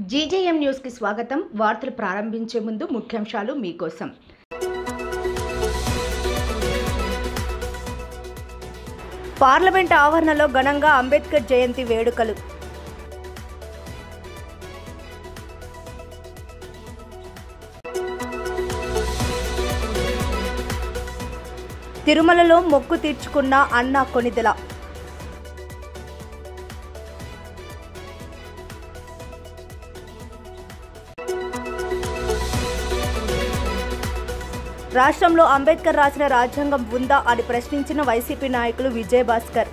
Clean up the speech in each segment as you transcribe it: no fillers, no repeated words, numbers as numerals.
GJM news కి స్వాగతం. వార్తలు ప్రారంభించే ముందు ముఖ్యాంశాలు మీకోసం. పార్లమెంట్ ఆవరణలో ఘనంగా అంబేద్కర్ జయంతి వేడుకలు. తిరుమలలో మొక్కు తీర్చుకున్న అన్న కొణిదెల. రాష్ట్రంలో అంబేద్కర్ రాసిన రాజ్యాంగం ఉందా అని ప్రశ్నించిన వైసీపీ నాయకులు విజయభాస్కర్.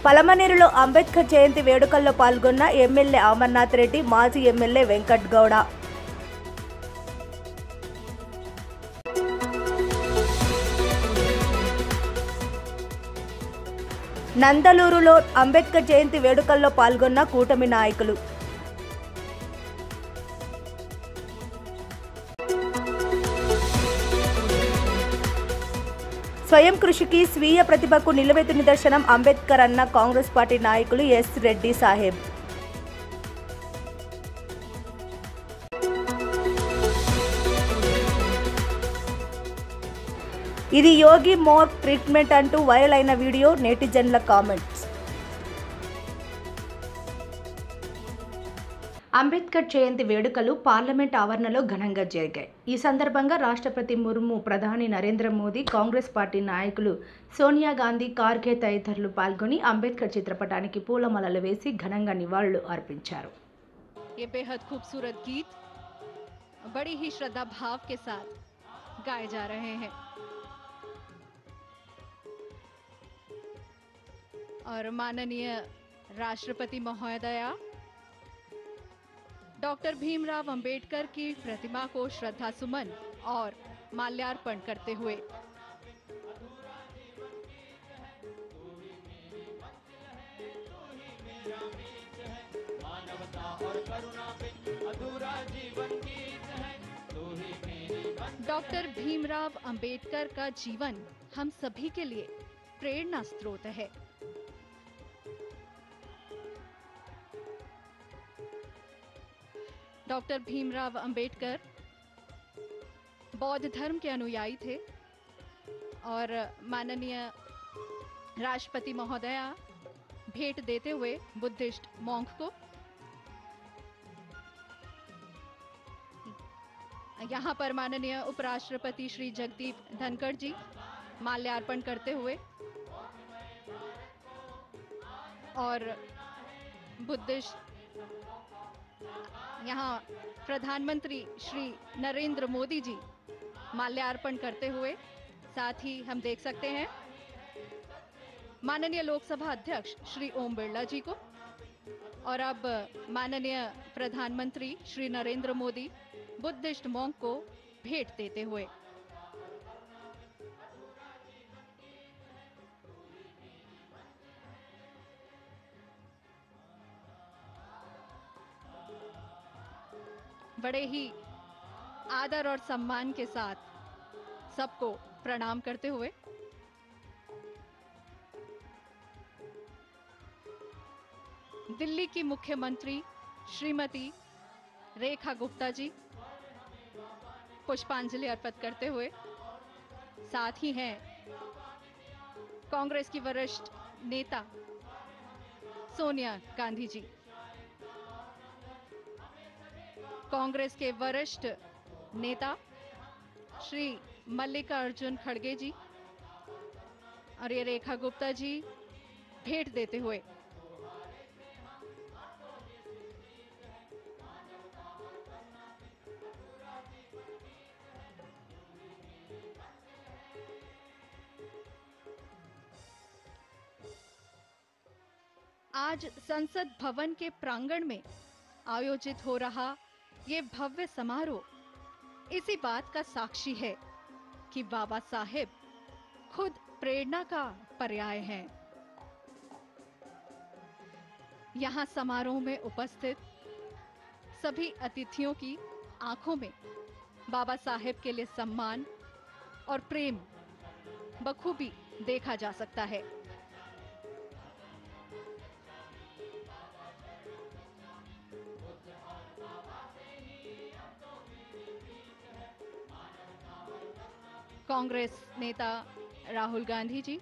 పలమనేరులో అంబేద్కర్ జయంతి వేడుకల్లో పాల్గొన్న ఎమ్మెల్యే అమర్నాథ్ రెడ్డి, మాజీ ఎమ్మెల్యే వెంకట్ గౌడ. నందలూరులో అంబేద్కర్ జయంతి వేడుకల్లో పాల్గొన్న కూటమి నాయకులు. స్వయం కృషికి, స్వీయ ప్రతిభకు నిలువెత్తు నిదర్శనం అంబేద్కర్ అన్న కాంగ్రెస్ పార్టీ నాయకులు ఎస్ రెడ్డి సాహెబ్. ఇది యోగి మోర్ ట్రీట్మెంట్ అంటూ వైరల్ అయిన వీడియో, నెటిజన్ల కామెంట్స్. అంబేద్కర్ జయంతి వేడుకలు పార్లమెంట్ ఆవరణలో ఘనంగా జరిగాయి. ఈ సందర్భంగా రాష్ట్రపతి ముర్ము, ప్రధాని నరేంద్ర మోదీ, కాంగ్రెస్ పార్టీ నాయకులు సోనియా గాంధీ, ఖార్గే తదితరులు పాల్గొని అంబేద్కర్ చిత్రపటానికి పూలమాలలు వేసి ఘనంగా నివాళులు అర్పించారు. ये बेहद खूबसूरत गीत बड़ी ही श्रद्धा भाव के साथ गाए जा रहे हैं और माननीय राष्ट्रपति महोदया डॉक्टर भीमराव अंबेडकर की प्रतिमा को श्रद्धा सुमन और माल्यार्पण करते हुए डॉक्टर भीमराव अंबेडकर का जीवन हम सभी के लिए प्रेरणा स्रोत है। डॉक्टर भीमराव अंबेडकर बौद्ध धर्म के अनुयायी थे और माननीय राष्ट्रपति महोदया भेंट देते हुए बुद्धिस्ट मॉन्क को यहाँ पर माननीय उपराष्ट्रपति श्री जगदीप धनखड़ जी माल्यार्पण करते हुए और बुद्धिस्ट यहाँ प्रधानमंत्री श्री नरेंद्र मोदी जी माल्यार्पण करते हुए, साथ ही हम देख सकते हैं माननीय लोकसभा अध्यक्ष श्री ओम बिरला जी को और अब माननीय प्रधानमंत्री श्री नरेंद्र मोदी बुद्धिस्ट मॉन्क को भेंट देते हुए। बड़े ही आदर और सम्मान के साथ सबको प्रणाम करते हुए दिल्ली की मुख्यमंत्री श्रीमती रेखा गुप्ता जी पुष्पांजलि अर्पित करते हुए, साथ ही हैं कांग्रेस की वरिष्ठ नेता सोनिया गांधी जी, कांग्रेस के वरिष्ठ नेता श्री मल्लिकार्जुन खड़गे जी और ये रेखा गुप्ता जी भेंट देते हुए आज संसद भवन के प्रांगण में आयोजित हो रहा ये भव्य समारोह इसी बात का साक्षी है कि बाबा साहेब खुद प्रेरणा का पर्याय हैं। यहाँ समारोह में उपस्थित सभी अतिथियों की आंखों में बाबा साहेब के लिए सम्मान और प्रेम बखूबी देखा जा सकता है। कांग्रेस नेता राहुल गांधी जी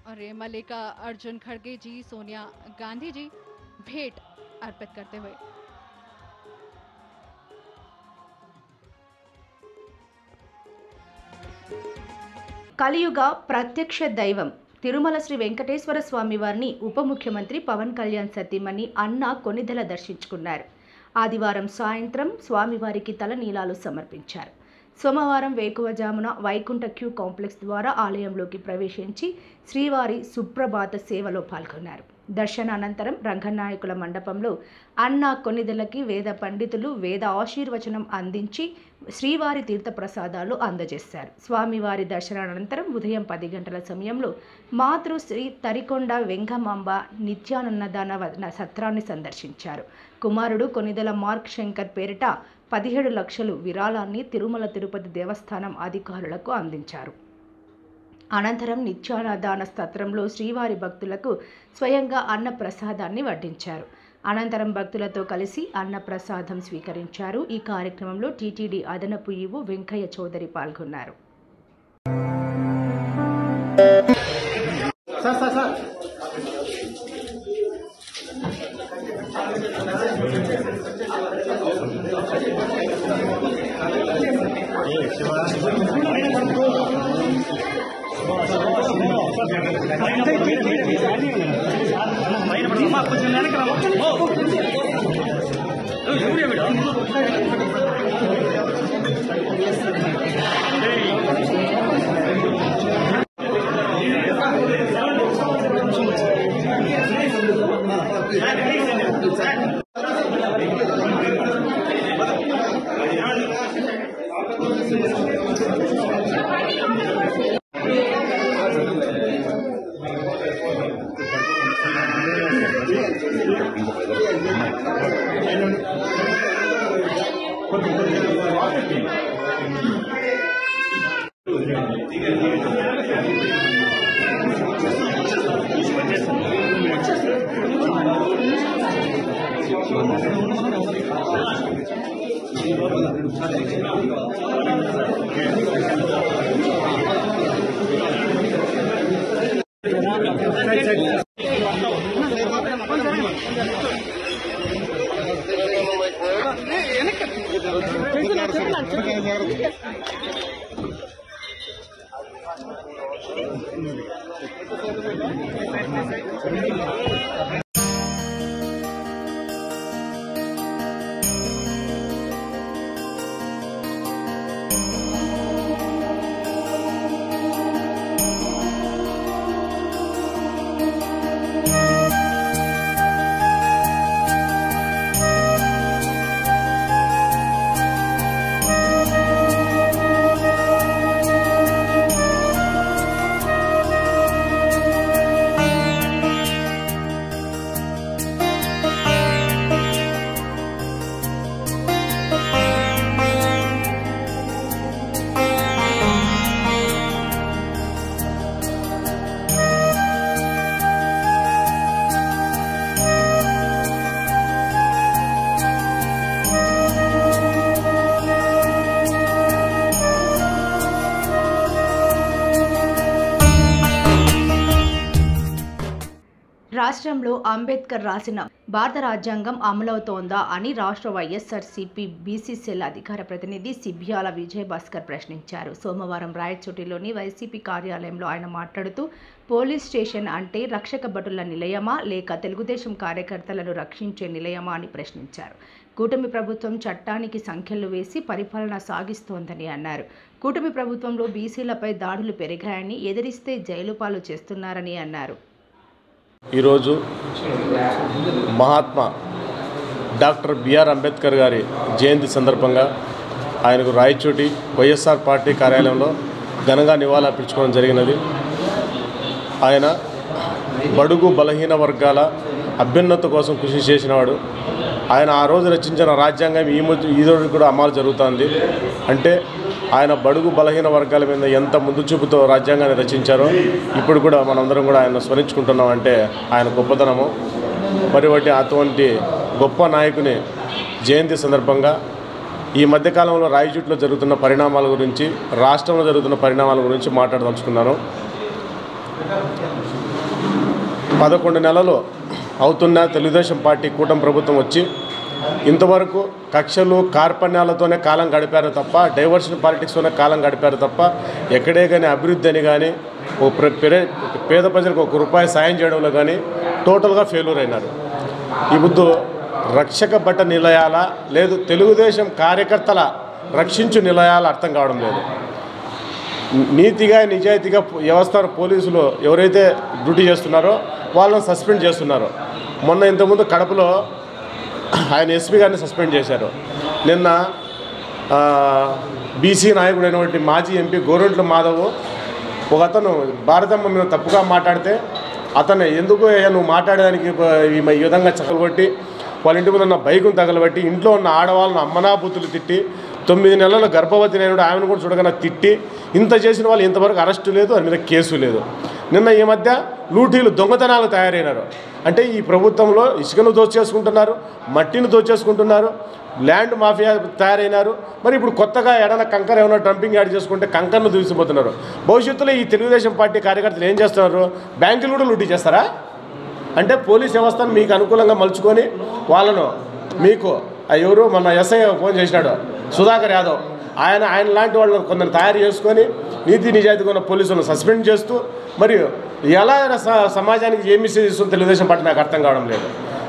और ये मल्लिकार्जुन खड़गे जी सोनिया गांधी जी भेंट अर्पित करते हुए। కలియుగ ప్రత్యక్ష దైవం తిరుమల శ్రీ వెంకటేశ్వర స్వామి వారిని ఉప ముఖ్యమంత్రి పవన్ కళ్యాణ్ సతీమణి అన్న కొనిదెల దర్శించుకున్నారు. ఆదివారం సాయంత్రం స్వామివారికి తలనీలాలు సమర్పించారు. సోమవారం వేకువజామున వైకుంఠ క్యూ కాంప్లెక్స్ ద్వారా ఆలయంలోకి ప్రవేశించి శ్రీవారి సుప్రభాత సేవలో పాల్గొన్నారు. దర్శనానంతరం రంగనాయకుల మండపంలో అన్న కొనిదెలకి వేద పండితులు వేద ఆశీర్వచనం అందించి శ్రీవారి తీర్థప్రసాదాలు అందజేశారు. స్వామివారి దర్శనానంతరం ఉదయం 10 గంటల సమయంలో మాతృశ్రీ తరికొండ వెంగమాంబ నిత్యాన్నదాన సత్రాన్ని సందర్శించారు. కుమారుడు కొనిదెల మార్క్ శంకర్ పేరిట 17 లక్షలు విరాళాన్ని తిరుమల తిరుపతి దేవస్థానం అధికారులకు అందించారు. అనంతరం నిత్యాన్నదాన స్తోత్రంలో శ్రీవారి భక్తులకు స్వయంగా అన్న ప్రసాదాన్ని వడ్డించారు. అనంతరం భక్తులతో కలిసి అన్న ప్రసాదం స్వీకరించారు. ఈ కార్యక్రమంలో టీటీడీ అదనపు ఈవో వెంకయ్య చౌదరి పాల్గొన్నారు. రాష్ట్రంలో అంబేద్కర్ రాసిన భారత రాజ్యాంగం అమలవుతోందా అని రాష్ట్ర వైఎస్ఆర్సీపీ బీసీ సెల్ అధికార ప్రతినిధి సిబ్యాల విజయభాస్కర్ ప్రశ్నించారు. సోమవారం రాయచోటిలోని వైసీపీ కార్యాలయంలో ఆయన మాట్లాడుతూ పోలీస్ స్టేషన్ అంటే రక్షక భటుల నిలయమా లేక తెలుగుదేశం కార్యకర్తలను రక్షించే నిలయమా అని ప్రశ్నించారు. కూటమి ప్రభుత్వం చట్టానికి సంఖ్యలు వేసి పరిపాలన సాగిస్తోందని అన్నారు. కూటమి ప్రభుత్వంలో బీసీలపై దాడులు పెరిగాయని, ఎదిరిస్తే జైలు పాలు చేస్తున్నారని అన్నారు. ఈరోజు మహాత్మా డాక్టర్ బిఆర్ అంబేద్కర్ గారి జయంతి సందర్భంగా ఆయనకు రాయచోటి వైఎస్ఆర్ పార్టీ కార్యాలయంలో ఘనంగా నివాళులర్పించుకోవడం జరిగినది. ఆయన బడుగు బలహీన వర్గాల అభ్యున్నత కోసం కృషి చేసినవాడు. ఆయన ఆ రోజు రచించిన రాజ్యాంగం ఈ రోజు కూడా అమలు జరుగుతుంది. అంటే ఆయన బడుగు బలహీన వర్గాల మీద ఎంత ముందు చూపుతో రాజ్యాంగాన్ని రచించారో ఇప్పుడు కూడా మనందరం కూడా ఆయన స్మరించుకుంటున్నాం. అంటే ఆయన గొప్పతనము. మరి అటువంటి గొప్ప నాయకుని జయంతి సందర్భంగా ఈ మధ్యకాలంలో రాయచోటిలో జరుగుతున్న పరిణామాల గురించి, రాష్ట్రంలో జరుగుతున్న పరిణామాల గురించి మాట్లాడదలుచుకున్నాను. 11 నెలలు అవుతున్న తెలుగుదేశం పార్టీ కూటమి ప్రభుత్వం వచ్చి ఇంతవరకు కక్షలు కార్పణ్యాలతోనే కాలం గడిపారు తప్ప, డైవర్షన్ పాలిటిక్స్తోనే కాలం గడిపారు తప్ప ఎక్కడే కానీ అభివృద్ధి అని కానీ పేద ప్రజలకు ₹1 సాయం చేయడంలో కానీ టోటల్గా ఫెయిల్యూర్ అయినారు. ఈ బుద్ధు రక్షక భట నిలయాల లేదు తెలుగుదేశం కార్యకర్తల రక్షించు నిలయాల అర్థం కావడం లేదు. నీతిగా నిజాయితీగా వ్యవస్థ పోలీసులు ఎవరైతే డ్యూటీ చేస్తున్నారో వాళ్ళని సస్పెండ్ చేస్తున్నారు. మొన్న ఇంతకుముందు కడపలో ఆయన ఎస్పీ గారిని సస్పెండ్ చేశారు. నిన్న బీసీ నాయకుడైనటువంటి మాజీ ఎంపీ గోరంట్ల మాధవ్ ఒక అతను భారతమ్మ మీద తప్పుగా మాట్లాడితే అతను ఎందుకు నువ్వు మాట్లాడడానికి ఈ విధంగా చక్కగొట్టి వాళ్ళ ఇంటి ముందు ఉన్న బైకును తగలబెట్టి ఇంట్లో ఉన్న ఆడవాళ్ళను అమ్మనా బూతులు తిట్టి 9 నెలల గర్భవతి అయిన ఆమెను కూడా చూడగానే తిట్టి ఇంత చేసిన వాళ్ళు ఇంతవరకు అరెస్టు లేదు, దాని మీద కేసు లేదు. నిన్న ఈ మధ్య లూటీలు దొంగతనాలు తయారైనారు. అంటే ఈ ప్రభుత్వంలో ఇసుకను దోచేసుకుంటున్నారు, మట్టిని దోచేసుకుంటున్నారు, ల్యాండ్ మాఫియా తయారైనారు. మరి ఇప్పుడు కొత్తగా ఏడైనా కంకర్ ఏమైనా డంపింగ్ యాడ్ చేసుకుంటే కంకర్ను దూసిపోతున్నారు. భవిష్యత్తులో ఈ తెలుగుదేశం పార్టీ కార్యకర్తలు ఏం చేస్తున్నారు? బ్యాంకులు కూడా లూటీ చేస్తారా? అంటే పోలీస్ వ్యవస్థను మీకు అనుకూలంగా మలుచుకొని వాళ్ళను మీకు ఎవరు మన ఎస్ఐ ఫోన్ చేసినాడు సుధాకర్ యాదవ్, ఆయన లాంటి వాళ్ళని కొందరు తయారు చేసుకొని నీతి నిజాయితీగా ఉన్న పోలీసులను సస్పెండ్ చేస్తూ మరియు ఎలా సమాజానికి ఏ మెసేజ్ ఇస్తుందో తెలుగుదేశం పార్టీ నాకు అర్థం కావడం లేదు.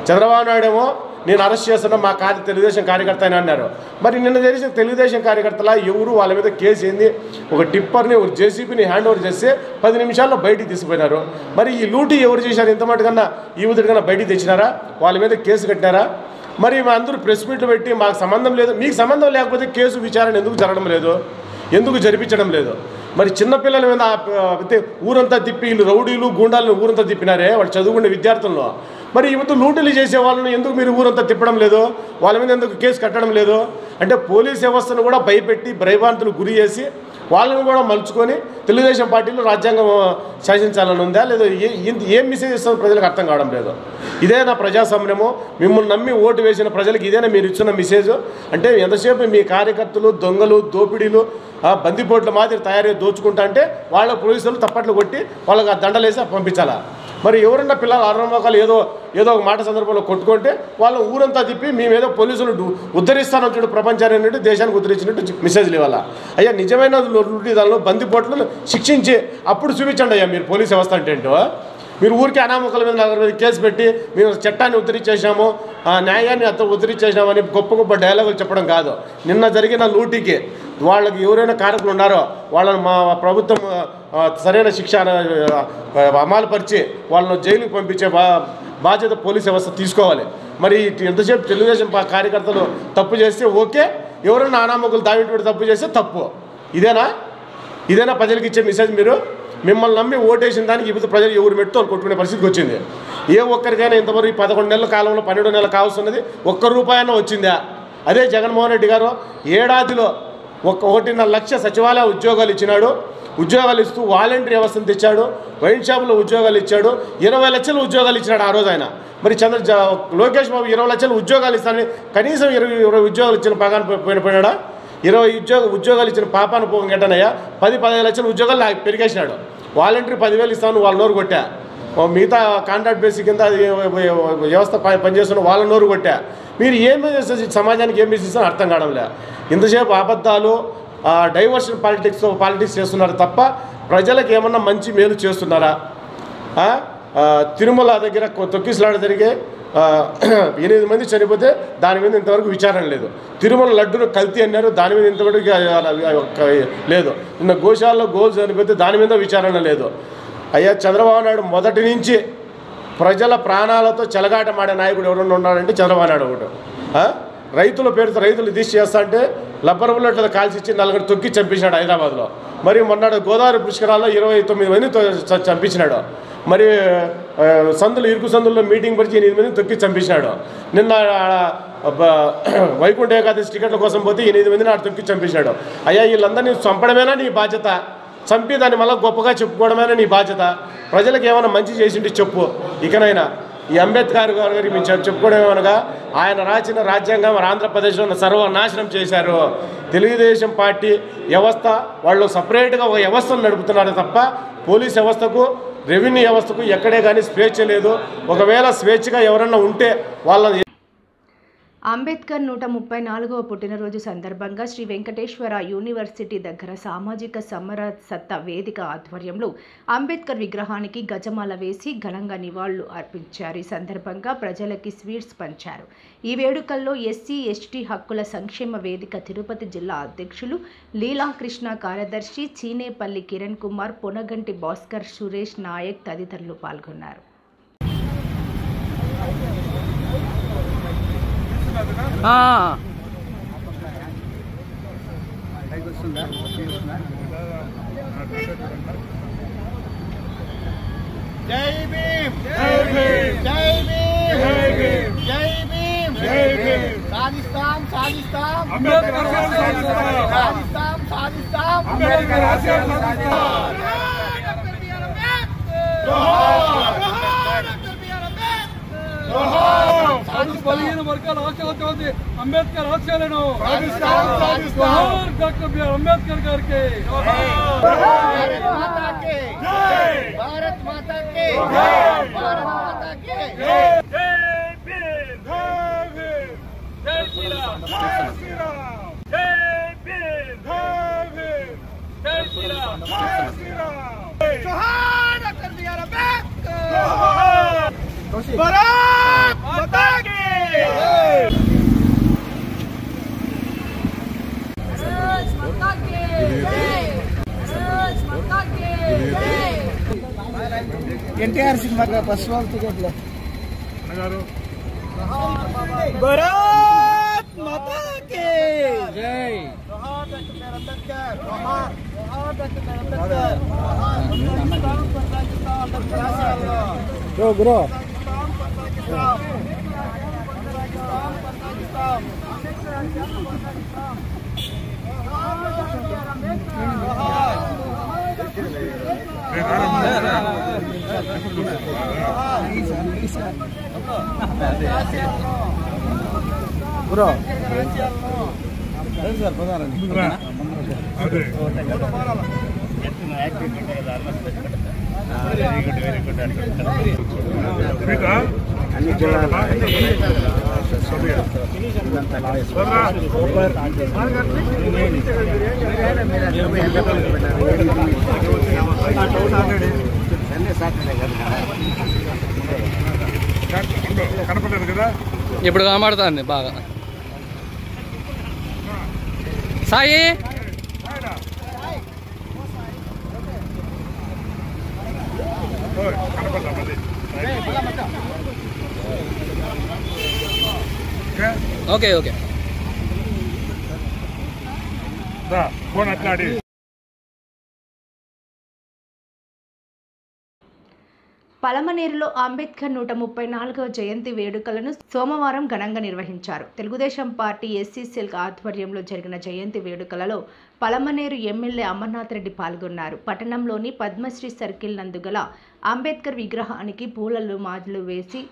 చంద్రబాబు నాయుడు ఏమో నేను అరెస్ట్ చేస్తున్నా మా తెలుగుదేశం కార్యకర్త అని అన్నారు. మరి నిన్న తెలిసిన తెలుగుదేశం కార్యకర్తల ఎవరు వాళ్ళ మీద కేసు ఏంది? ఒక టిప్పర్ని ఒక జేసీబీని హ్యాండ్ ఓవర్ చేస్తే 10 నిమిషాల్లో బయటికి తీసుకుపోయినారు. మరి ఈ లూటీ ఎవరు చేశారు? ఇంత మటుకన్నా ఈ ఉదిరికన్నా బయటికి తెచ్చినారా? వాళ్ళ మీద కేసు కట్టినారా? మరి అందరూ ప్రెస్ మీట్లు పెట్టి మాకు సంబంధం లేదు, మీకు సంబంధం లేకపోతే కేసు విచారణ ఎందుకు జరగడం లేదు, ఎందుకు జరిపించడం లేదు? మరి చిన్నపిల్లల మీద ఊరంతా తిప్పి వీళ్ళు రౌడీలు గూండాలను ఊరంతా తిప్పినారే వాళ్ళు చదువుకునే విద్యార్థులను. మరి ఇవతు లూటీలు చేసే వాళ్ళని ఎందుకు మీరు ఊరంతా తిప్పడం లేదు? వాళ్ళ మీద ఎందుకు కేసు కట్టడం లేదు? అంటే పోలీస్ వ్యవస్థను కూడా భయపెట్టి భయభ్రాంతులు గురి చేసి వాళ్ళని కూడా మలుచుకొని తెలుగుదేశం పార్టీలో రాజ్యాంగం శాసించాలని ఉందా లేదా? ఏం మెసేజ్ ఇస్తుందో ప్రజలకు అర్థం కావడం లేదు. ఇదేనా ప్రజాస్వామ్యము? మిమ్మల్ని నమ్మి ఓటు వేసిన ప్రజలకు ఇదేనా మీరు ఇచ్చిన మెసేజ్? అంటే ఎంతసేపు మీ కార్యకర్తలు దొంగలు దోపిడీలు బందిపోట్ల మాదిరి తయారీ దోచుకుంటా అంటే వాళ్ళ పోలీసులు తప్పట్లు కొట్టి వాళ్ళకి ఆ దండలేసి పంపించాలా? మరి ఎవరన్నా పిల్లలు అరణ్యమోకాలు ఏదో ఒక మాట సందర్భంలో కొట్టుకుంటే వాళ్ళని ఊరంతా తిప్పి మేమేదో పోలీసులు ఉద్ధరిస్తానని చూడు ప్రపంచాన్ని అన్నట్టు దేశానికి ఉద్ధరించినట్టు మెసేజ్లు ఇవ్వాల. అయ్యా నిజమైన దానిలో బందిపోట్లను శిక్షించి అప్పుడు చూపించండి అయ్యా మీరు పోలీస్ వ్యవస్థ అంటే ఏంటో. మీరు ఊరికి అనామకుల మీద 4 మీద కేసు పెట్టి మేము చట్టాన్ని ఉద్ధరించేసాము, న్యాయాన్ని ఉద్ధరించేసామని గొప్ప డైలాగులు చెప్పడం కాదు. నిన్న జరిగిన లూటీకి వాళ్ళకి ఎవరైనా కారకులు ఉన్నారో వాళ్ళని మా ప్రభుత్వం సరైన శిక్ష అమలుపరిచి వాళ్ళను జైలుకి పంపించే బాధ్యత పోలీస్ వ్యవస్థ తీసుకోవాలి. మరి ఎంతసేపు తెలుగుదేశం కార్యకర్తలు తప్పు చేస్తే ఓకే, ఎవరైనా అనామకులు దావింటి తప్పు చేస్తే తప్పు. ఇదేనా ప్రజలకు ఇచ్చే మెసేజ్? మీరు మిమ్మల్ని నమ్మి ఓటేసిన దానికి ఇప్పుడు ప్రజలు ఎవరు మెట్టుతో కొట్టుకునే పరిస్థితికి వచ్చింది. ఏ ఒక్కరికైనా ఇంతవరకు 11 నెలల కాలంలో 12 నెలలు కావాల్సినది ₹1 వచ్చిందా? అదే జగన్మోహన్ రెడ్డి గారు ఏడాదిలో 1.5 లక్ష సచివాలయ ఉద్యోగాలు ఇచ్చినాడు. ఉద్యోగాలు ఇస్తూ వాలంటీర్ వ్యవస్థను తెచ్చాడు, వైన్ షాపులో ఉద్యోగాలు ఇచ్చాడు, 20 లక్షల ఉద్యోగాలు ఇచ్చినాడు ఆ రోజు ఆయన. మరి లోకేష్ బాబు 20 లక్షల ఉద్యోగాలు ఇస్తానని కనీసం 20 ఉద్యోగాలు ఇచ్చిన పాగాను పోయినాడా? 20 ఉద్యోగాలు ఇచ్చిన పాపాను పోగెట్టనయ్యా 10-15 లక్షల ఉద్యోగాలు నాకు పెరిగేసినాడు. వాలంటీర్ 10,000 ఇస్తాను వాళ్ళ నోరు కొట్టా. మిగతా కాంట్రాక్ట్ బేసిక్ కింద వ్యవస్థ పనిచేస్తున్న వాళ్ళ నోరు కొట్టా. మీరు ఏం సమాజానికి ఏం ఇస్తారో అర్థం కావడం లేదు. ఇంతసేపు అబద్ధాలు డైవర్షన్ పాలిటిక్స్ చేస్తున్నారు తప్ప ప్రజలకు ఏమన్నా మంచి మేలు చేస్తున్నారా? తిరుమల దగ్గర తొక్కిసలాట జరిగే 8 మంది చనిపోతే దాని మీద ఇంతవరకు విచారణ లేదు. తిరుమల లడ్డును కల్తీ అన్నారు, దాని మీద ఇంతవరకు లేదు. నిన్న గోశాలలో గోలు చనిపోతే దాని మీద విచారణ లేదు. అయ్యా చంద్రబాబు నాయుడు మొదటి నుంచి ప్రజల ప్రాణాలతో చెలగాటమాడే నాయకుడు ఎవరన్నా ఉన్నాడంటే చంద్రబాబు నాయుడు ఒకటి. రైతుల పేరుతో రైతులు తీసి చేస్తా అంటే లబ్బర్ బుల్లెట్ల కాల్చిచ్చి 4 తొక్కి చంపించాడు హైదరాబాద్లో. మరి మొన్నడు గోదావరి పుష్కరాల్లో 29 మందిని చంపించినాడు. మరి సందులు ఇరుకు సందుల్లో మీటింగ్ పరిచి 8 మందిని తొక్కి చంపించినాడు. నిన్న వైకుంఠ ఏకాదశి టికెట్ల కోసం పోతే 8 మందిని ఆడ తొక్కి చంపించాడు. అయ్యా వీళ్ళందరినీ చంపడమేనా నీ బాధ్యత? చంపి దాన్ని మళ్ళీ గొప్పగా చెప్పుకోవడమేనా నీ బాధ్యత? ప్రజలకు ఏమైనా మంచి చేసింటే చెప్పు. ఇకనైనా ఈ అంబేద్కర్ గారికి మేము చెప్పుకోవడం ఏమనగా ఆయన రాసిన రాజ్యాంగం ఆంధ్రప్రదేశ్లో సర్వనాశనం చేశారు. తెలుగుదేశం పార్టీ వ్యవస్థ వాళ్ళు సపరేట్గా ఒక వ్యవస్థను నడుపుతున్నారు తప్ప పోలీస్ వ్యవస్థకు రెవెన్యూ వ్యవస్థకు ఎక్కడే కానీ స్వేచ్ఛ లేదు. ఒకవేళ స్వేచ్ఛగా ఎవరన్నా ఉంటే వాళ్ళని అంబేద్కర్ 134వ పుట్టినరోజు సందర్భంగా శ్రీ వెంకటేశ్వర యూనివర్సిటీ దగ్గర సామాజిక సమరసత్తా వేదిక ఆధ్వర్యంలో అంబేద్కర్ విగ్రహానికి గజమాల వేసి ఘనంగా నివాళులు అర్పించారు. ఈ సందర్భంగా ప్రజలకి స్వీట్స్ పంచారు. ఈ వేడుకల్లో ఎస్సీ ఎస్టీ హక్కుల సంక్షేమ వేదిక తిరుపతి జిల్లా అధ్యక్షులు లీలాకృష్ణ, కార్యదర్శి చీనేపల్లి కిరణ్ కుమార్, పొనగంటి భాస్కర్, సురేష్ నాయక్ తదితరులు పాల్గొన్నారు. జై భీమ్, జై భీమ్, జై భీమ్, జై భీమ్, జై భీమ్, జై భీమ్. సాధిస్తాం, సాధిస్తాం, అంబేద్కర్ సాధిస్తాం, సాధిస్తాం, సాధిస్తాం, అంబేద్కర్ ఆశయాలను సాధిస్తాం. బలహీన వర్గాల ఆశాజ్యోతి అంబేద్కర్ ఆశయాలను డాక్టర్ బిఆర్ అంబేద్కర్ గారికి భారత్ మాతా కి జై, భారత్ మాతా కి జై, భారత్ మాతా కి జై. జై భీమ్, జై భీమ్, జై శ్రీరామ్, జై శ్రీరామ్, జై భీమ్, జై భీమ్, జై శ్రీరామ్, జై శ్రీరామ్. జోహార్ డాక్టర్ బిఆర్ అంబేద్కర్, జోహార్ భారత్ మాతా కి జై. ఎన్టీఆర్ సినిమా ఫస్ట్ వాల్ టికెట్లు భారత్ మాతా కి జై. జోహార్ డాక్టర్ బిఆర్ అంబేద్కర్, జోహార్, జోహార్ డాక్టర్ బిఆర్ అంబేద్కర్. గురు బ్రో సార్ పదారండి అన్ని జిల్లాల కనపడలేదు కదా, ఇప్పుడు కనబడుతుంది బాగా. సాయి ఓకే ఓకే ఫోన్ అట్లాడి పలమనేరులో అంబేద్కర్ 134వ జయంతి వేడుకలను సోమవారం ఘనంగా నిర్వహించారు. తెలుగుదేశం పార్టీ ఎస్సీ సెల్ ఆధ్వర్యంలో జరిగిన జయంతి వేడుకలలో పలమనేరు ఎమ్మెల్యే అమర్నాథ్ రెడ్డి పాల్గొన్నారు. పట్టణంలోని పద్మశ్రీ సర్కిల్ నందుగల అంబేద్కర్ విగ్రహానికి పూలలు మాజలు వేసి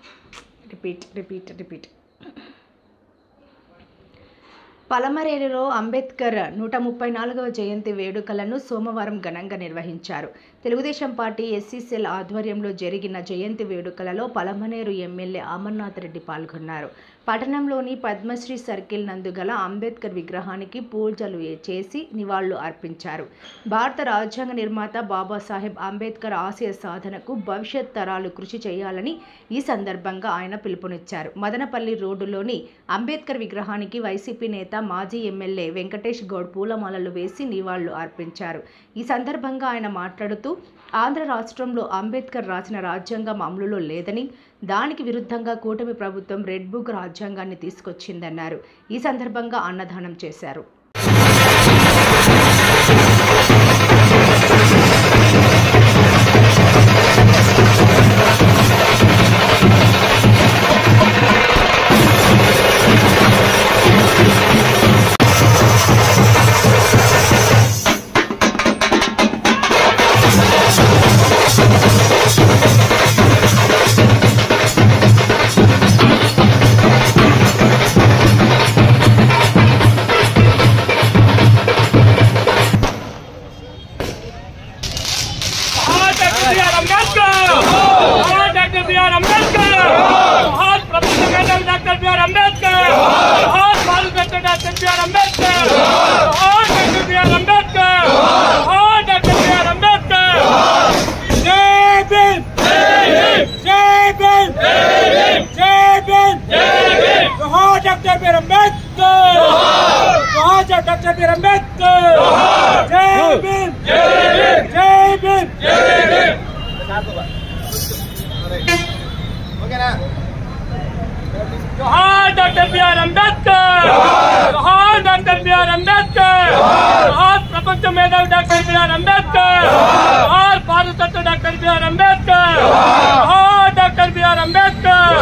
పలమనేరులో అంబేద్కర్ 134వ జయంతి వేడుకలను సోమవారం ఘనంగా నిర్వహించారు. తెలుగుదేశం పార్టీ ఎస్సీ సెల్ ఆధ్వర్యంలో జరిగిన జయంతి వేడుకలలో పలమనేరు ఎమ్మెల్యే అమర్నాథ్ రెడ్డి పాల్గొన్నారు. పట్టణంలోని పద్మశ్రీ సర్కిల్ నందుగల అంబేద్కర్ విగ్రహానికి పూజలు చేసి నివాళులు అర్పించారు. భారత రాజ్యాంగ నిర్మాత బాబాసాహెబ్ అంబేద్కర్ ఆశయ సాధనకు భవిష్యత్ తరాలు కృషి చేయాలని ఈ సందర్భంగా ఆయన పిలుపునిచ్చారు. మదనపల్లి రోడ్డులోని అంబేద్కర్ విగ్రహానికి వైసీపీ నేత మాజీ ఎమ్మెల్యే వెంకటేష్ గౌడ్ పూలమాలలు వేసి నివాళులు అర్పించారు. ఈ సందర్భంగా ఆయన మాట్లాడుతూ ఆంధ్ర రాష్ట్రంలో అంబేద్కర్ రాసిన రాజ్యాంగం అమలులో లేదని, దానికి విరుద్ధంగా కూటమి ప్రభుత్వం రెడ్ బుక్ రాజ్యాంగాన్ని తీసుకొచ్చిందన్నారు. ఈ సందర్భంగా అన్నదానం చేశారు. जोहार डॉक्टर बी.आर. अंबेडकर, जोहार डॉक्टर बी.आर. अंबेडकर, जोहार प्रपंच मेधावी डॉक्टर बी.आर. अंबेडकर, जोहार भारत रत्न डॉक्टर बी.आर. अंबेडकर, जोहार डॉक्टर बी.आर. अंबेडकर।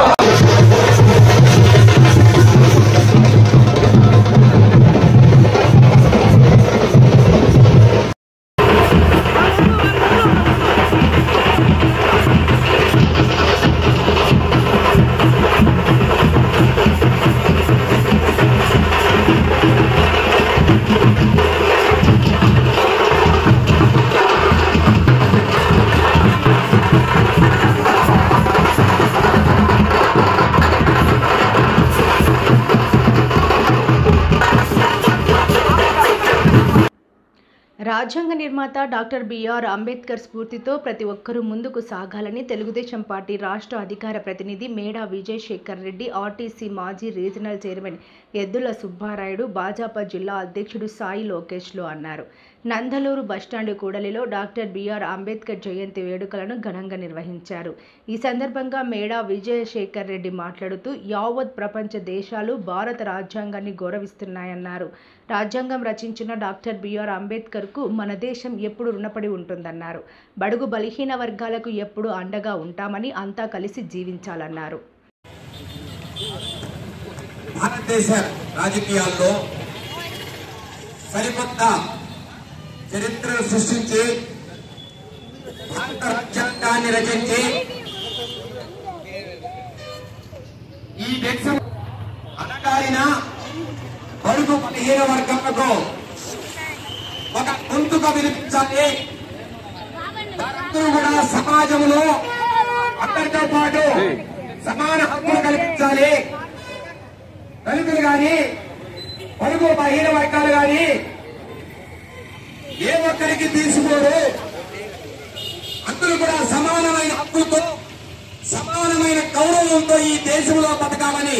రాజ్యాంగ నిర్మాత డాక్టర్ బిఆర్ అంబేద్కర్ స్ఫూర్తితో ప్రతి ఒక్కరూ ముందుకు సాగాలని తెలుగుదేశం పార్టీ రాష్ట్ర అధికార ప్రతినిధి మేడా విజయశేఖర్ రెడ్డి, ఆర్టీసీ మాజీ రీజనల్ చైర్మన్ ఎద్దుల సుబ్బారాయుడు, భాజపా జిల్లా అధ్యక్షుడు సాయి లోకేష్లు అన్నారు. నందలూరు బస్టాండ్ కూడలిలో డాక్టర్ బిఆర్ అంబేద్కర్ జయంతి వేడుకలను ఘనంగా నిర్వహించారు. ఈ సందర్భంగా మేడా విజయశేఖర్ రెడ్డి మాట్లాడుతూ యావత్ ప్రపంచ దేశాలు భారత రాజ్యాంగాన్ని గౌరవిస్తున్నాయన్నారు. రాజ్యాంగం రచించిన డాక్టర్ బిఆర్ అంబేద్కర్కు మన దేశం ఎప్పుడు రుణపడి ఉంటుందన్నారు. బడుగు బలహీన వర్గాలకు ఎప్పుడు అండగా ఉంటామని, అంతా కలిసి జీవించాలన్నారు. భారతదేశ రాజకీయాల్లో సరికొత్త చరిత్రను సృష్టించి భారత రాజ్యాంగాన్ని రచించి ఈ దేశం అనగారిన బడుగు బలహీన వర్గాలకు ఒక గొంతుగా వినిపించాలి. వారందరూ కూడా సమాజంలో అందరితో పాటు సమాన హక్కులు కల్పించాలి. దళితులు గాని, బడుగు బలహీన వర్గాలు గాని ఏ ఒక్కరికి తీసుకోరు. అందరూ కూడా సమానమైన హక్కులతో, సమానమైన గౌరవంతో ఈ దేశంలో బతకాలని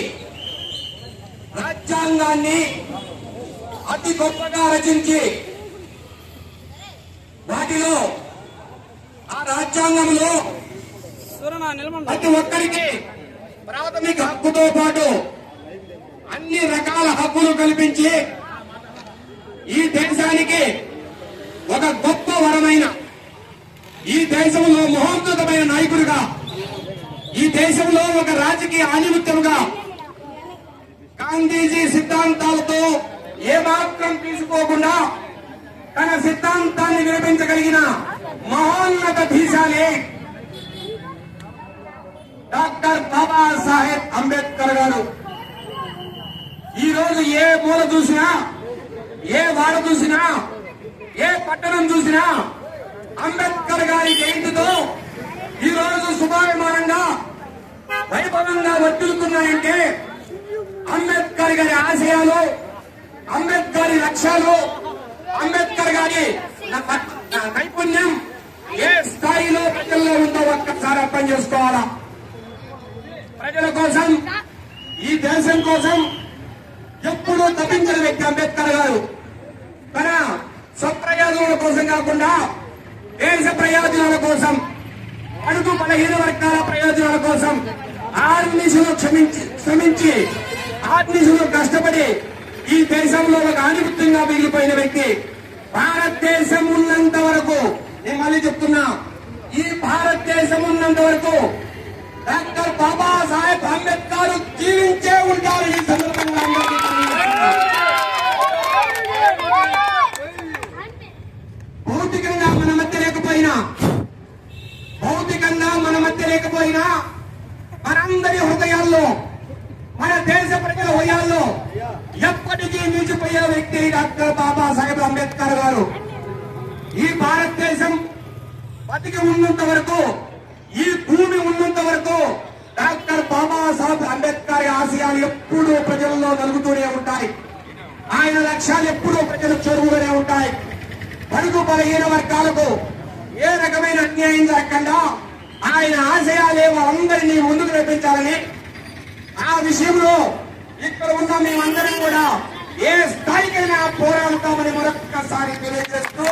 రాజ్యాంగాన్ని అతి గొప్పగా రచించి వాటిలో ఆ రాజ్యాంగంలో ప్రతి ఒక్కరికి ప్రాథమిక హక్కుతో పాటు అన్ని రకాల హక్కులు కల్పించి ఈ దేశానికి ఒక గొప్ప వరమైన, ఈ దేశంలో మహోన్నతమైన నాయకుడిగా, ఈ దేశంలో ఒక రాజకీయ ఆధిపత్యంగా గాంధీజీ సిద్ధాంతాలతో ఏమాత్రం తీసుకోకుండా తన సిద్ధాంతాన్ని వినిపించగలిగిన మహోన్నత ధీశాలి డాక్టర్ బాబాసాహెబ్ అంబేద్కర్ గారు. ఈ రోజు ఏ మూల చూసినా, ఏ వాడ చూసినా, ఏ పట్టణం చూసినా అంబేద్కర్ గారి జయంతితో ఈ రోజు శుభాభిమానంగా వైభవంగా వర్తిల్లుతున్నాయంటే అంబేద్కర్ గారి ఆశయాలు, అంబేద్కర్ లక్ష్యాలు, అంబేద్కర్ గారి నైపుణ్యం ఏ స్థాయిలో ప్రజల్లో ఉందో ఒక్కసారి అర్థం చేసుకోవాలా. ప్రజల కోసం, ఈ దేశం కోసం ఎప్పుడూ తప్పించిన వ్యక్తి అంబేద్కర్ గారు. తన స్వప్రయోజనాల కోసం కాకుండా దేశ ప్రయోజనాల కోసం, అడుగు బలహీన వర్గాల ప్రయోజనాల కోసం ఆర్నిశలో శ్రమించి ఆర్నిశలో కష్టపడి ఈ దేశంలో ఒక ఆధిపత్యంగా మిగిలిపోయిన వ్యక్తి. భారతదేశం ఉన్నంత వరకు, నేను మళ్ళీ చెప్తున్నా, ఈ భారతదేశం ఉన్నంత వరకు డాక్టర్ బాబాసాహెబ్ అంబేద్కర్ జీవించే ఉంటారు. ఈ సందర్భంగా భౌతికంగా మన మధ్య లేకపోయినా మనందరి హృదయాల్లో, మన దేశ ప్రజల హృదయాల్లో ఎప్పటికీ నిలిచిపోయే వ్యక్తి డాక్టర్ బాబాసాహెబ్ అంబేద్కర్ గారు. ఈ భారతదేశం బతికి ఉన్నంత వరకు, ఈ భూమి ఉన్నంత వరకు డాక్టర్ బాబాసాహెబ్ అంబేద్కర్ ఆశయాలు ఎప్పుడూ ప్రజల్లో నలుగుతూనే ఉంటాయి. ఆయన లక్ష్యాలు ఎప్పుడూ ప్రజలకు చేరువుగానే ఉంటాయి. బడుగు బలహీన వర్గాలకు ఏ రకమైన అన్యాయం జరగకుండా ఆయన ఆశయాలేవో అందరినీ ముందుకు నడిపించాలని, ఆ విషయంలో ఇక్కడ ఉన్న మేమందరం కూడా ఏ స్థాయికైనా పోరాడతామని మరొక్కసారి తెలియజేస్తూ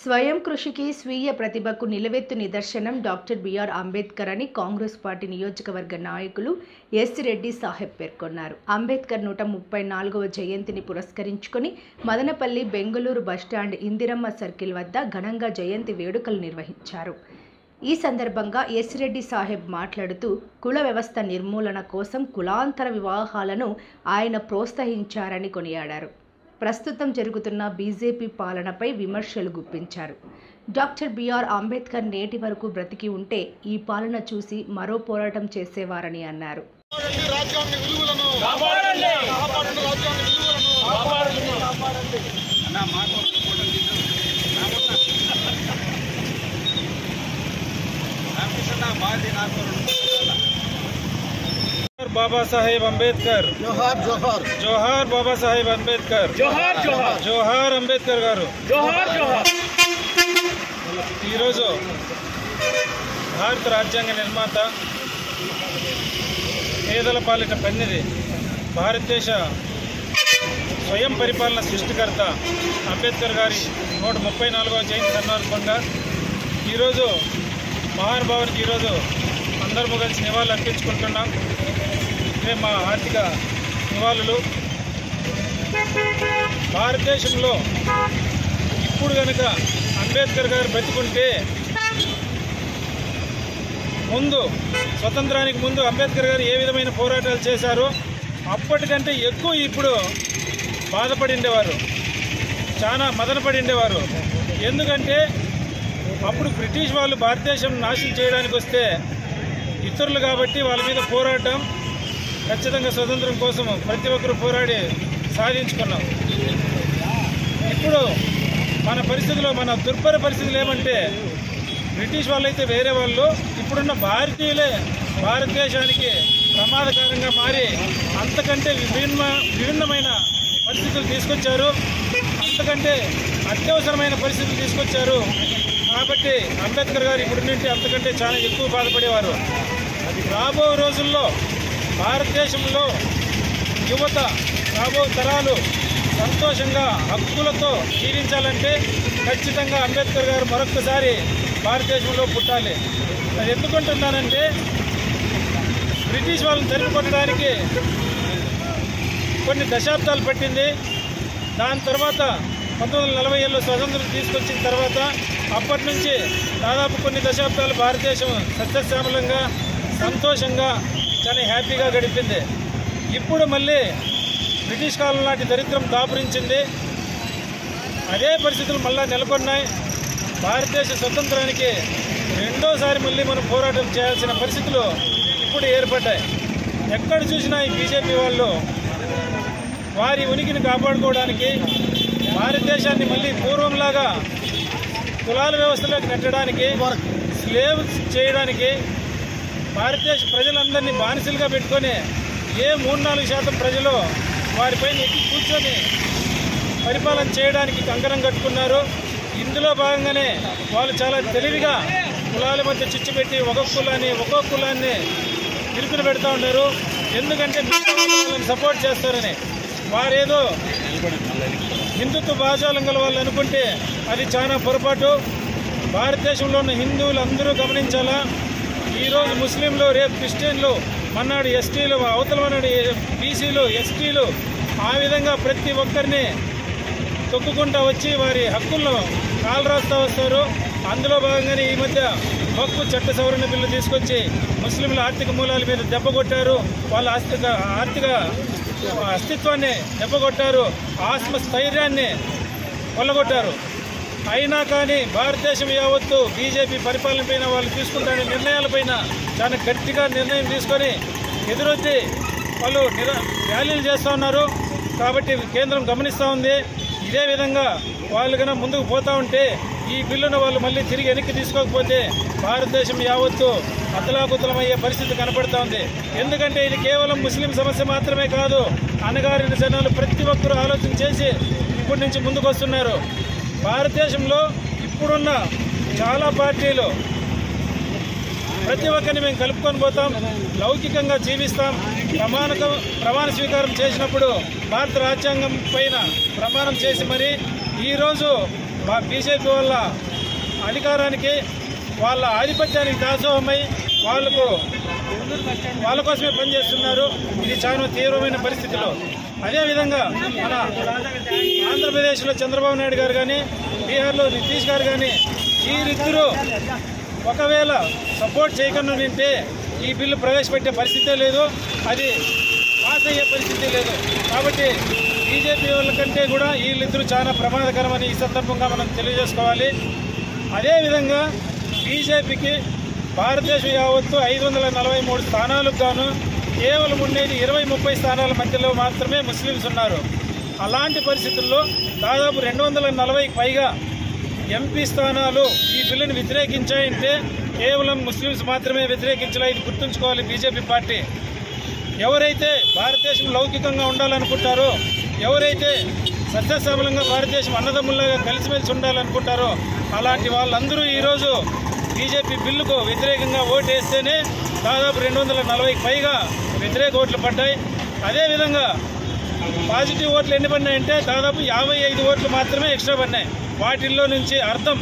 స్వయం కృషికి స్వీయ ప్రతిభకు నిలవెత్తు నిదర్శనం డాక్టర్ బిఆర్ అంబేద్కర్ అని కాంగ్రెస్ పార్టీ నియోజకవర్గ నాయకులు ఎస్ రెడ్డి సాహెబ్ పేర్కొన్నారు. అంబేద్కర్ 134వ జయంతిని పురస్కరించుకొని మదనపల్లి బెంగళూరు బస్టాండ్ ఇందిరమ్మ సర్కిల్ వద్ద ఘనంగా జయంతి వేడుకలు నిర్వహించారు. ఈ సందర్భంగా ఎస్ రెడ్డి సాహెబ్ మాట్లాడుతూ కుల వ్యవస్థ నిర్మూలన కోసం కులాంతర వివాహాలను ఆయన ప్రోత్సహించారని కొనియాడారు. ప్రస్తుతం జరుగుతున్న బీజేపీ పాలనపై విమర్శలు గుప్పించారు. డాక్టర్ బిఆర్ అంబేద్కర్ నేటి వరకు బ్రతికి ఉంటే ఈ పాలన చూసి మరో పోరాటం చేసేవారని అన్నారు. बाबा साहेब अंबेडकर जोहार जोहार जोहार बाबा साहेब अंबेडकर जोहार जोहार जोहार अंबेडकर गारू जोहार जोहार ఈరోజు భారత రాజ్యాంగ నిర్మాత, పేదల పాలిట పెన్నిది, భారతదేశ స్వయం పరిపాలన సృష్టికర్త అంబేద్కర్ గారి 134వ జయంతి సందర్భంగా ఈరోజు మహానుభావునికి ఈరోజు అందరము కలిసి నివాళులు అర్పించుకుంటున్నాం. ఇవే మా ఆర్థిక నివాళులు. భారతదేశంలో ఇప్పుడు కనుక అంబేద్కర్ గారు బ్రతికుంటే, ముందు స్వతంత్రానికి ముందు అంబేద్కర్ గారు ఏ విధమైన పోరాటాలు చేశారో అప్పటికంటే ఎక్కువ ఇప్పుడు బాధపడిండేవారు, చాలా మదనపడిండేవారు. ఎందుకంటే అప్పుడు బ్రిటిష్ వాళ్ళు భారతదేశం నాశనం చేయడానికి వస్తే ఇతరులు కాబట్టి వాళ్ళ మీద పోరాటం, ఖచ్చితంగా స్వతంత్రం కోసం ప్రతి ఒక్కరు పోరాడి సాధించుకున్నాం. ఇప్పుడు మన పరిస్థితుల్లో, మన దుర్భర పరిస్థితులు ఏమంటే, బ్రిటిష్ వాళ్ళైతే వేరే వాళ్ళు, ఇప్పుడున్న భారతీయులే భారతదేశానికి ప్రమాదకరంగా మారి అంతకంటే విభిన్నమైన పరిస్థితులు తీసుకొచ్చారు, అంతకంటే అత్యవసరమైన పరిస్థితులు తీసుకొచ్చారు. కాబట్టి అంబేద్కర్ గారు ఇప్పుడు నుండి అంతకంటే చాలా ఎక్కువ బాధపడేవారు. రాబో రోజుల్లో భారతదేశంలో యువత, రాబో తరాలు సంతోషంగా హక్కులతో జీవించాలంటే ఖచ్చితంగా అంబేద్కర్ గారు మరొక్కసారి భారతదేశంలో పుట్టాలి. అది ఎందుకుంటున్నానంటే, బ్రిటిష్ వాళ్ళని తరిమి కొట్టడానికి కొన్ని దశాబ్దాలు పట్టింది. దాని తర్వాత 1940లో స్వతంత్రం తీసుకొచ్చిన తర్వాత అప్పటి నుంచి దాదాపు కొన్ని దశాబ్దాలు భారతదేశం సస్యశ్యామలంగా, సంతోషంగా, చాలా హ్యాపీగా గడిపింది. ఇప్పుడు మళ్ళీ బ్రిటిష్ కాలం నాటి దరిద్రం దాపురించింది. అదే పరిస్థితులు మళ్ళా నెలకొన్నాయి. భారతదేశ స్వతంత్రానికి రెండోసారి మళ్ళీ మనం పోరాటం చేయాల్సిన పరిస్థితులు ఇప్పుడు ఏర్పడ్డాయి. ఎక్కడ చూసినా ఈ బీజేపీ వాళ్ళు వారి ఉనికిని కాపాడుకోవడానికి, భారతదేశాన్ని మళ్ళీ పూర్వంలాగా కులాల వ్యవస్థలోకి నెట్టడానికి, స్లేవ్ చేయడానికి, భారతదేశ ప్రజలందరినీ బానిసలుగా పెట్టుకొని ఏ 3-4% ప్రజలు వారిపైన ఎక్కి కూర్చొని పరిపాలన చేయడానికి కంకణం కట్టుకున్నారు. ఇందులో భాగంగానే వాళ్ళు చాలా తెలివిగా కులాల మధ్య చిచ్చు పెట్టి ఒక్కొక్క కులాన్ని ఇరుకుని పెడతా ఉన్నారు. ఎందుకంటే వాళ్ళని సపోర్ట్ చేస్తారని. వారేదో హిందుత్వ భాషాలం గల వాళ్ళు అనుకుంటే అది చాలా పొరపాటు. భారతదేశంలో ఉన్న హిందువులు అందరూ గమనించాలా. ఈరోజు ముస్లింలు, రేపు క్రిస్టియన్లు, మన్నాడు ఎస్టీలు, అవతల మన్నాడు బీసీలు, ఎస్టీలు, ఆ విధంగా ప్రతి ఒక్కరిని తొక్కుకుంటూ వచ్చి వారి హక్కులను కాలరాస్తూ వస్తారు. అందులో భాగంగానే ఈ మధ్య హక్కు చట్ట సవరణ బిల్లు తీసుకొచ్చి ముస్లింల ఆర్థిక మూలాల మీద దెబ్బ కొట్టారు. వాళ్ళ ఆర్థిక అస్తిత్వాన్ని దెబ్బకొట్టారు. ఆత్మస్థైర్యాన్ని కొల్లగొట్టారు. అయినా కానీ భారతదేశం యావత్తు బీజేపీ పరిపాలన పైన వాళ్ళు తీసుకుంటున్న నిర్ణయాలపైన చాలా గట్టిగా నిర్ణయం తీసుకొని ఎదురొచ్చి వాళ్ళు ర్యాలీలు చేస్తూ ఉన్నారు. కాబట్టి కేంద్రం గమనిస్తూ ఉంది. ఇదే విధంగా వాళ్ళు కన్నా ముందుకు పోతూ ఉంటే ఈ బిల్లును వాళ్ళు మళ్ళీ తిరిగి వెనక్కి తీసుకోకపోతే భారతదేశం యావత్తు అతలాకుతలమయ్యే పరిస్థితి కనపడుతూ ఉంది. ఎందుకంటే ఇది కేవలం ముస్లిం సమస్య మాత్రమే కాదు. అణగారిన జనాలు ప్రతి ఒక్కరూ ఆలోచన చేసి ఇప్పటి నుంచి ముందుకు వస్తున్నారు. భారతదేశంలో ఇప్పుడున్న చాలా పార్టీలు ప్రతి ఒక్కరిని మేము కలుపుకొని పోతాం, లౌకికంగా జీవిస్తాం. ప్రమాణ స్వీకారం చేసినప్పుడు భారత రాజ్యాంగం పైన ప్రమాణం చేసి మరి ఈరోజు మా బీజేపీ వాళ్ళ అధికారానికి, వాళ్ళ ఆధిపత్యానికి దాసోహమై వాళ్ళ కోసమే పనిచేస్తున్నారు. ఇది చాలా తీవ్రమైన పరిస్థితిలో. అదేవిధంగా మన ఆంధ్రప్రదేశ్లో చంద్రబాబు నాయుడు గారు కానీ, బీహార్లో నితీష్ గారు కానీ వీరిద్దరూ ఒకవేళ సపోర్ట్ చేయకుండా నింటే ఈ బిల్లు ప్రవేశపెట్టే పరిస్థితే లేదు, అది పాస్ అయ్యే పరిస్థితి లేదు. కాబట్టి బీజేపీ వాళ్ళ కంటే కూడా వీళ్ళిద్దరూ చాలా ప్రమాదకరమని ఈ సందర్భంగా మనం తెలియజేసుకోవాలి. అదేవిధంగా బీజేపీకి భారతదేశం యావత్తు 543 స్థానాలకు గాను కేవలం ఉండేది 20-30 స్థానాల మధ్యలో మాత్రమే ముస్లిమ్స్ ఉన్నారు. అలాంటి పరిస్థితుల్లో దాదాపు 240కి పైగా ఎంపీ స్థానాలు ఈ బిల్లును వ్యతిరేకించాయంటే కేవలం ముస్లిమ్స్ మాత్రమే వ్యతిరేకించలే. ఇది గుర్తుంచుకోవాలి బీజేపీ పార్టీ. ఎవరైతే భారతదేశం లౌకికంగా ఉండాలనుకుంటారో, ఎవరైతే సస్యశ్యామలంగా భారతదేశం అన్నదమ్ముల్లాగా కలిసిమెలిసి ఉండాలనుకుంటారో అలాంటి వాళ్ళందరూ ఈరోజు బీజేపీ బిల్లుకు వ్యతిరేకంగా ఓటు వేస్తేనే దాదాపు 240కి పైగా వ్యతిరేక ఓట్లు పడ్డాయి. అదేవిధంగా పాజిటివ్ ఓట్లు ఎన్ని పడినాయంటే దాదాపు 55 ఓట్లు మాత్రమే ఎక్స్ట్రా పడినాయి. వాటిల్లో నుంచి అర్థం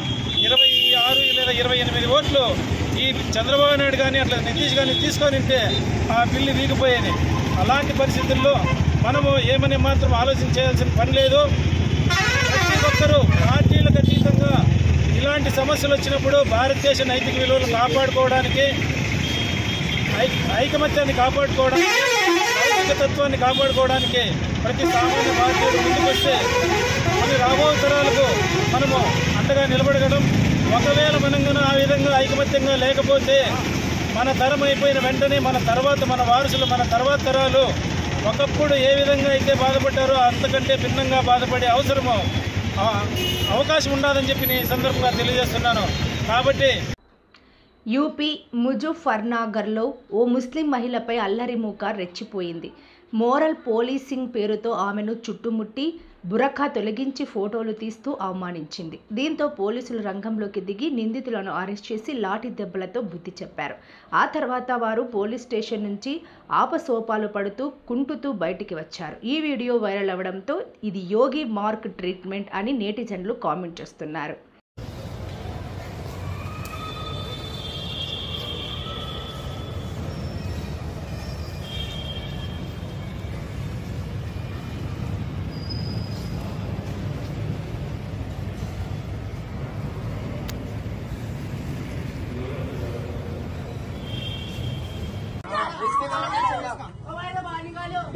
26 లేదా 28 ఓట్లు ఈ చంద్రబాబు నాయుడు కానీ అట్లా నితీష్ కానీ తీసుకొని ఉంటే ఆ బిల్లు వీగిపోయేది. అలాంటి పరిస్థితుల్లో మనము ఏమని మాత్రం ఆలోచన చేయాల్సిన పని లేదు. ప్రతి ఒక్కరూ పార్టీలకు అతీతంగా ఇలాంటి సమస్యలు వచ్చినప్పుడు భారతదేశ నైతిక విలువలు కాపాడుకోవడానికి, ఐకమత్యాన్ని కాపాడుకోవడానికి, నైతిక తత్వాన్ని కాపాడుకోవడానికి ప్రతి సామాన్య భారతీయుడు ముందుకొస్తే మన రాబో తరాలకు మనము అండగా నిలబడగలం. ఒకవేళ మనం ఆ విధంగా ఐకమత్యంగా లేకపోతే మన తరం అయిపోయిన వెంటనే మన వారసులు, మన తర్వాత తరాలు ఒకప్పుడు ఏ విధంగా అయితే బాధపడ్డారో అంతకంటే భిన్నంగా బాధపడే అవకాశం ఉండదని చెప్పి నేను ఈ సందర్భంగా తెలియజేస్తున్నాను. కాబట్టి యూపీ ముజఫర్నగర్లో ఓ ముస్లిం మహిళపై అల్లరి మూక రెచ్చిపోయింది. మోరల్ పోలీసింగ్ పేరుతో ఆమెను చుట్టుముట్టి బురఖా తొలగించి ఫోటోలు తీస్తూ అవమానించింది. దీంతో పోలీసులు రంగంలోకి దిగి నిందితులను అరెస్ట్ చేసి లాఠీ దెబ్బలతో బుద్ధి చెప్పారు. ఆ తర్వాత వారు పోలీస్ స్టేషన్ నుంచి ఆపసోపాలు పడుతూ కుంటుతూ బయటికి వచ్చారు. ఈ వీడియో వైరల్ అవడంతో ఇది యోగి మార్క్ ట్రీట్మెంట్ అని నెటిజన్లు కామెంట్ చేస్తున్నారు.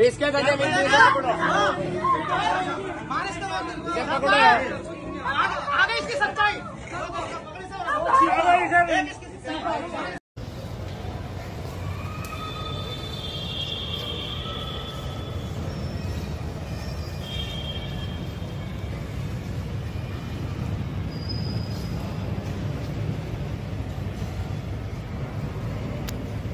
इसके आगे इसकी सच्चाई इसके आगे इसकी सच्चाई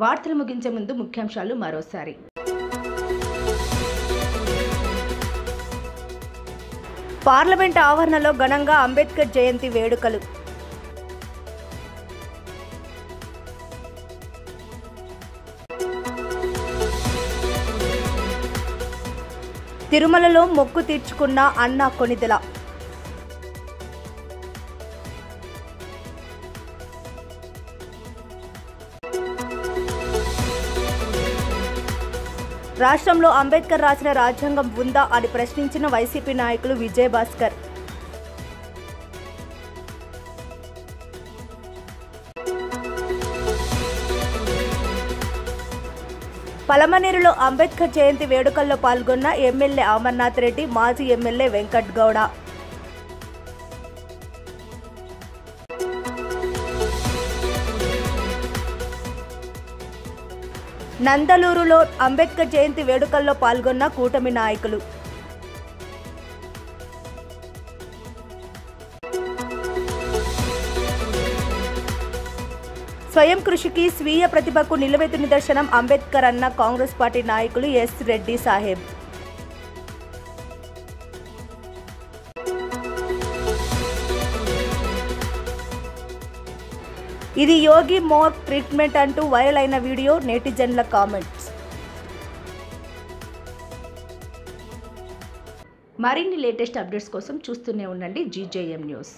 వార్తలు ముగించే ముందు ముఖ్యాంశాలు మరోసారి. పార్లమెంట్ ఆవరణలో ఘనంగా అంబేద్కర్ జయంతి వేడుకలు. తిరుమలలో మొక్కు తీర్చుకున్న అన్నా కొణిదెల. రాష్ట్రంలో అంబేద్కర్ రాసిన రాజ్యాంగం ఉందా అని ప్రశ్నించిన వైసీపీ నాయకులు విజయభాస్కర్. పలమనేరులో అంబేద్కర్ జయంతి వేడుకల్లో పాల్గొన్న ఎమ్మెల్యే అమర్నాథ్ రెడ్డి, మాజీ ఎమ్మెల్యే వెంకట్ గౌడ. నందలూరులో అంబేద్కర్ జయంతి వేడుకల్లో పాల్గొన్న కూటమి నాయకులు. స్వయం కృషికి స్వీయ ప్రతిభకు నిలువెత్తు నిదర్శనం అంబేద్కర్ అన్న కాంగ్రెస్ పార్టీ నాయకులు ఎస్ రెడ్డి సాహెబ్. ఇది యోగి మోర్ ట్రీట్మెంట్ అంటూ వైరల్ అయిన వీడియో నెటిజన్ల కామెంట్స్. మరిన్ని లేటెస్ట్ అప్డేట్స్ కోసం చూస్తూనే ఉండండి GJM న్యూస్.